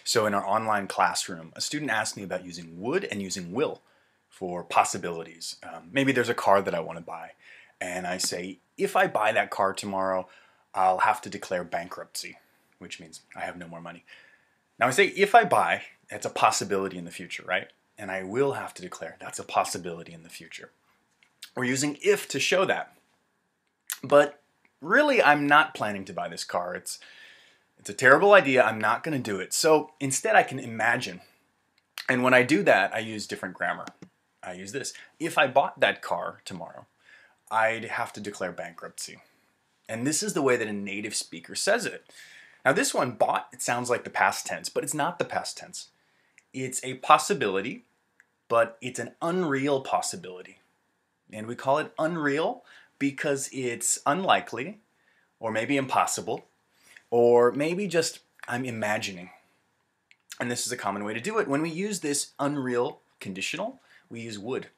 So in our online classroom, a student asked me about using would and using will for possibilities. Maybe there's a car that I want to buy, and I say, if I buy that car tomorrow, I'll have to declare bankruptcy, which means I have no more money. Now I say, if I buy, it's a possibility in the future, right? And I will have to declare, that's a possibility in the future. We're using if to show that. But really, I'm not planning to buy this car. It's a terrible idea. I'm not going to do it. So instead, I can imagine. And when I do that, I use different grammar. I use this. If I bought that car tomorrow, I'd have to declare bankruptcy. And this is the way that a native speaker says it. Now this one, bought, it sounds like the past tense, but it's not the past tense. It's a possibility, but it's an unreal possibility. And we call it unreal because it's unlikely, or maybe impossible, or maybe just I'm imagining. And this is a common way to do it. When we use this unreal conditional, we use would.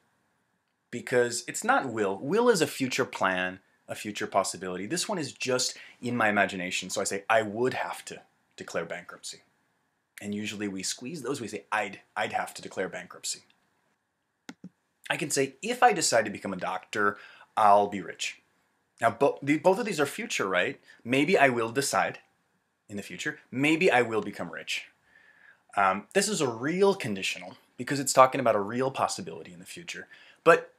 Because it's not will. Will is a future plan, a future possibility. This one is just in my imagination. So I say, I would have to declare bankruptcy. And usually we squeeze those. We say, I'd have to declare bankruptcy. I can say, if I decide to become a doctor, I'll be rich. Now, both of these are future, right? Maybe I will decide in the future. Maybe I will become rich. This is a real conditional because it's talking about a real possibility in the future. But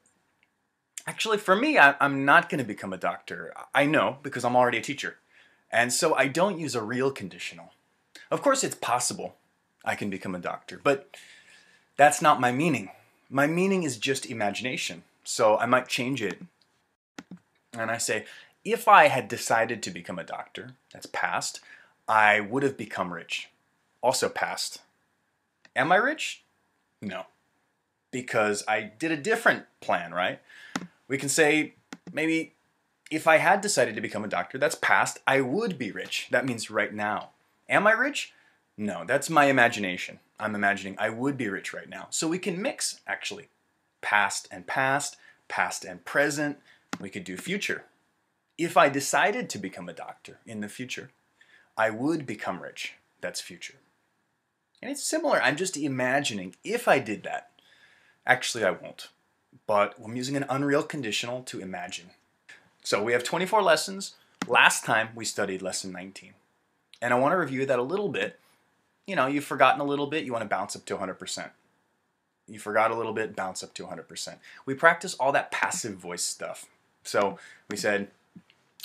actually, for me, I'm not going to become a doctor. I know because I'm already a teacher. And so I don't use a real conditional. Of course, it's possible I can become a doctor, but that's not my meaning. My meaning is just imagination. So I might change it. And I say, if I had decided to become a doctor, that's past, I would have become rich. Also past. Am I rich? No. Because I did a different plan, right? We can say, maybe, if I had decided to become a doctor, that's past, I would be rich. That means right now. Am I rich? No, that's my imagination. I'm imagining I would be rich right now. So we can mix, actually. Past and present. We could do future. If I decided to become a doctor in the future, I would become rich. That's future. And it's similar. I'm just imagining if I did that. Actually, I won't. But I'm using an unreal conditional to imagine. So we have 24 lessons. Last time we studied lesson 19. And I want to review that a little bit. You know, you've forgotten a little bit, you want to bounce up to 100%. You forgot a little bit, bounce up to 100%. We practice all that passive voice stuff. So we said,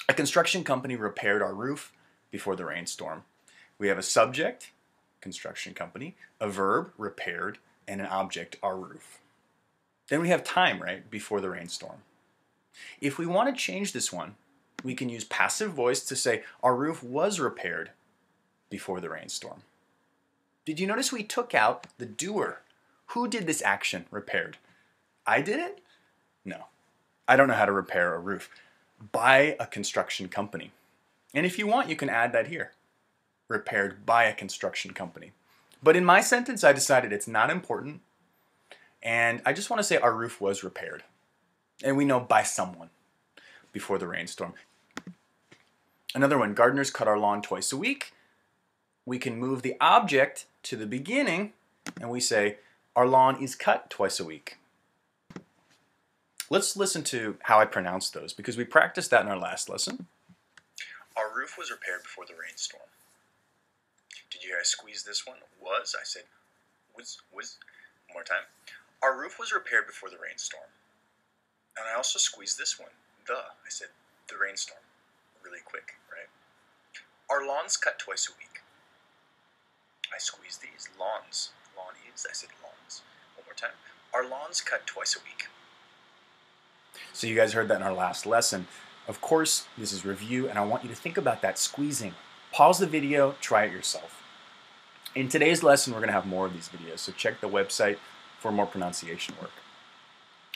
a construction company repaired our roof before the rainstorm. We have a subject, construction company, a verb, repaired, and an object, our roof. Then we have time, right, before the rainstorm. If we want to change this one, we can use passive voice to say, our roof was repaired before the rainstorm. Did you notice we took out the doer? Who did this action, repaired? I did it? No. I don't know how to repair a roof. By a construction company. And if you want, you can add that here. Repaired by a construction company. But in my sentence, I decided it's not important. And I just want to say our roof was repaired. And we know by someone before the rainstorm. Another one, gardeners cut our lawn twice a week. We can move the object to the beginning and we say our lawn is cut twice a week. Let's listen to how I pronounce those because we practiced that in our last lesson. Our roof was repaired before the rainstorm. Did you hear I squeezed this one? Was, I said was. One more time. Our roof was repaired before the rainstorm. And I also squeezed this one. I said the rainstorm. Really quick, right? Our lawn's cut twice a week. I squeezed these. Lawns. Lawn is, I said lawns. One more time. Our lawn's cut twice a week. So you guys heard that in our last lesson. Of course, this is review, and I want you to think about that squeezing. Pause the video, try it yourself. In today's lesson, we're going to have more of these videos, so check the website for more pronunciation work.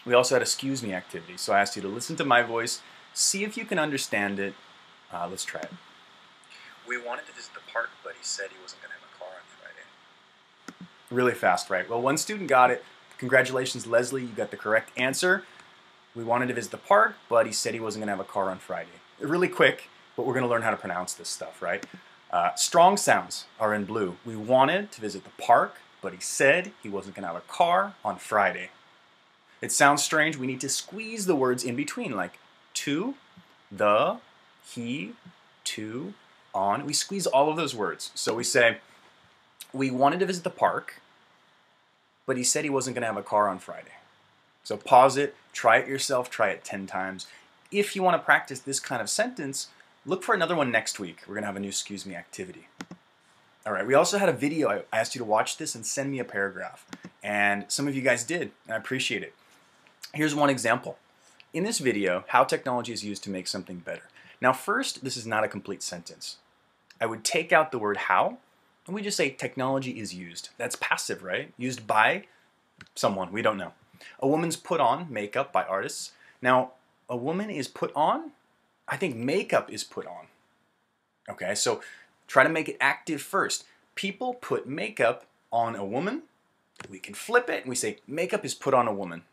We also had a excuse me activity, so I asked you to listen to my voice, see if you can understand it. Let's try it. We wanted to visit the park, but he said he wasn't going to have a car on Friday. Really fast, right? Well, one student got it. Congratulations, Leslie, you got the correct answer. We wanted to visit the park, but he said he wasn't going to have a car on Friday. Really quick, but we're going to learn how to pronounce this stuff, right? Strong sounds are in blue. We wanted to visit the park, but he said he wasn't going to have a car on Friday. It sounds strange. We need to squeeze the words in between, like to, the, he, to, on. We squeeze all of those words. So we say, we wanted to visit the park, but he said he wasn't going to have a car on Friday. So pause it, try it yourself, try it 10 times. If you want to practice this kind of sentence, look for another one next week. We're going to have a new Excuse Me activity. All right, we also had a video. I asked you to watch this and send me a paragraph. And some of you guys did, and I appreciate it. Here's one example. In this video, how technology is used to make something better. Now first, this is not a complete sentence. I would take out the word how, and we just say technology is used. That's passive, right? Used by someone, we don't know. A woman's put on makeup by artists. Now, a woman is put on, I think makeup is put on. Okay, so try to make it active first. People put makeup on a woman. We can flip it and we say makeup is put on a woman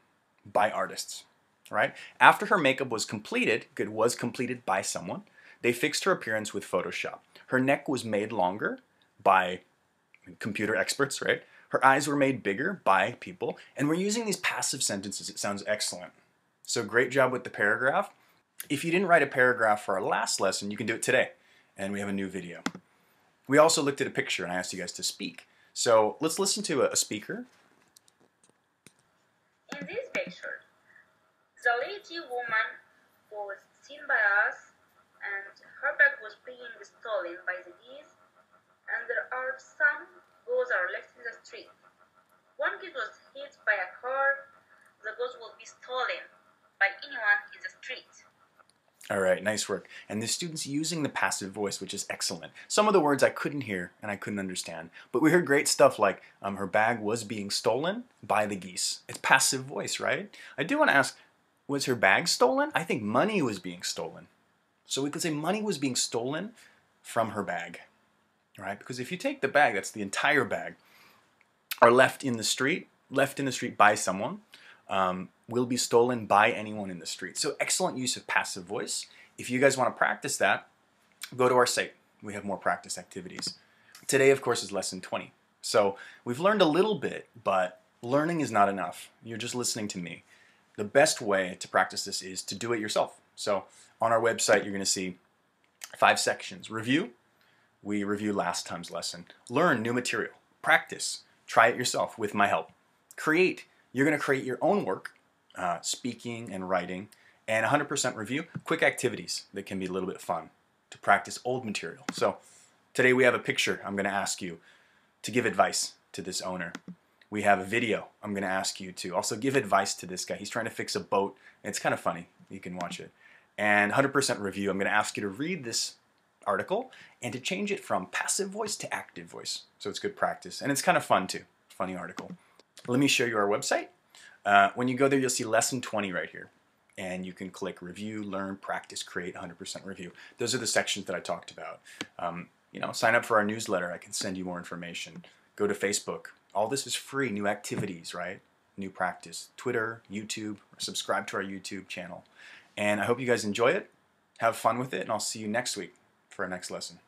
by artists, right? After her makeup was completed, it was completed by someone, they fixed her appearance with Photoshop. Her neck was made longer by computer experts, right? Her eyes were made bigger by people, and we're using these passive sentences. It sounds excellent. So great job with the paragraph. If you didn't write a paragraph for our last lesson, you can do it today, and we have a new video. We also looked at a picture and I asked you guys to speak. So let's listen to a speaker. In this picture, the lady woman was seen by us, and her bag was being stolen by the geese, and there are some goats are left in the street. One goat was hit by a car. The goat will be stolen by anyone in the street. All right, nice work. And the student's using the passive voice, which is excellent. Some of the words I couldn't hear and I couldn't understand, but we heard great stuff like her bag was being stolen by the geese. It's passive voice, right? I do want to ask, was her bag stolen? I think money was being stolen. So we could say money was being stolen from her bag, right? Because if you take the bag, that's the entire bag, or left in the street by someone, will be stolen by anyone in the street. So excellent use of passive voice. If you guys want to practice that, go to our site. We have more practice activities. Today, of course, is lesson 20. So we've learned a little bit, but learning is not enough. You're just listening to me. The best way to practice this is to do it yourself. So on our website, you're going to see 5 sections. Review. We review last time's lesson. Learn new material. Practice. Try it yourself with my help. Create. You're going to create your own work, speaking and writing, and 100% review. Quick activities that can be a little bit fun to practice old material. So today we have a picture. I'm going to ask you to give advice to this owner. We have a video. I'm going to ask you to also give advice to this guy. He's trying to fix a boat. It's kind of funny. You can watch it. And 100% review. I'm going to ask you to read this article and to change it from passive voice to active voice. So it's good practice. And it's kind of fun too. Funny article. Let me show you our website. When you go there, you'll see lesson 20 right here. And you can click review, learn, practice, create, 100% review. Those are the sections that I talked about. Sign up for our newsletter. I can send you more information. Go to Facebook. All this is free. New activities, right? New practice. Twitter, YouTube, or subscribe to our YouTube channel. And I hope you guys enjoy it. Have fun with it. And I'll see you next week for our next lesson.